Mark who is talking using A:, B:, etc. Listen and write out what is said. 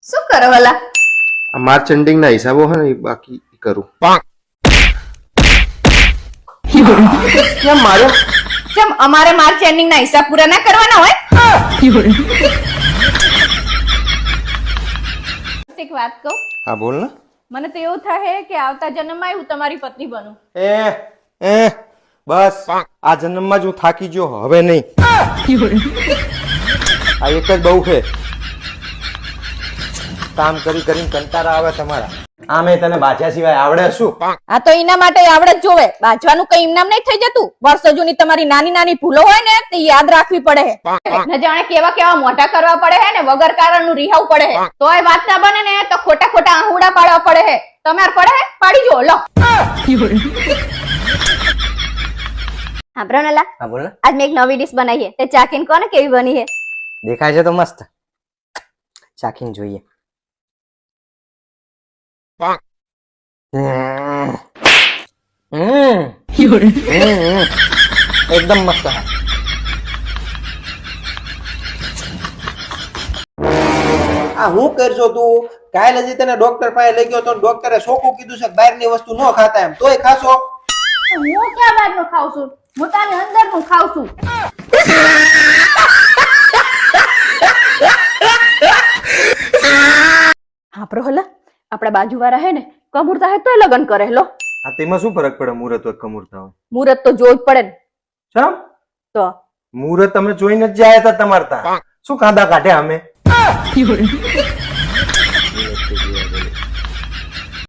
A: શું કરો ભલા?
B: આ માર્ચેન્ડિંગ ના હિસાબો હે ને એ બાકી કરું. કેમ મારે
A: કેમ અમારે માર્ચ એન્ડિંગ ના હિસાબ પૂરા ના કરવાના હોય? એક વાત કહું,
B: હા બોલ ને.
A: મને તો એવું થાય કે આવતા જન્મમાં હું તમારી પત્ની બનું.
B: બસ આ જન્મમાં જ હું થાકી ગયો, હવે નહીં. આ એક જ બહુ છે, કામ કરી કરીને કંટાળા આવે તમારા. આમે તને બાજા સિવાય આવડે શું?
A: આ તો એના માટે આવડે જ જોવે. બાજવાનું કઈ ઇનામ નહીં થઈ જતું. વર્ષો જૂની તમારી નાની નાની ભૂલો હોય ને તે યાદ રાખવી પડે હે. ન જાણે કેવા કેવા મોઢા કરવા પડે હે ને વગર કારણનું રિહાવું પડે હે. તોય વાત ના બને ને તો ખોટા ખોટા આહુડા પાડવા પડે હે. તમારે પડે હે? પાડી જો લો. હા બ્રનલા,
C: હા બોલ ને.
A: આજ મેં એક નવી ડીશ બનાવી છે. તે ચાખીને કોને કેવી બની છે?
C: દેખાય છે તો મસ્ત, ચાખીને જોઈએ. એકદમ મસ્ત.
B: આ હું કરશો તું? કાલ હજી તને ડોક્ટર પાસે લઈ ગયો તો ડોક્ટરે ચોખ્ખું કીધું છે કે બહારની વસ્તુ ન ખાતા એમ, તોય ખાશો?
A: હું ક્યાં બહારનું ખાઉં છું? હું તારી અંદરનું ખાઉં છું. હા પ્રહલા, આપણા બાજુવાળા હે ને કમુરતા હે તોય લગન કરે લો.
B: આ તેમાં શું ફરક પડે મુહૂર્ત હોય કમુરતા હોય?
A: મુહૂર્ત તો જોવું જ પડે ને.
B: શરમ
A: તો
B: મુહૂર્ત તમે જોઈને જ જાય હતા તમારતા. શું કાંદા કાઢ્યા અમે?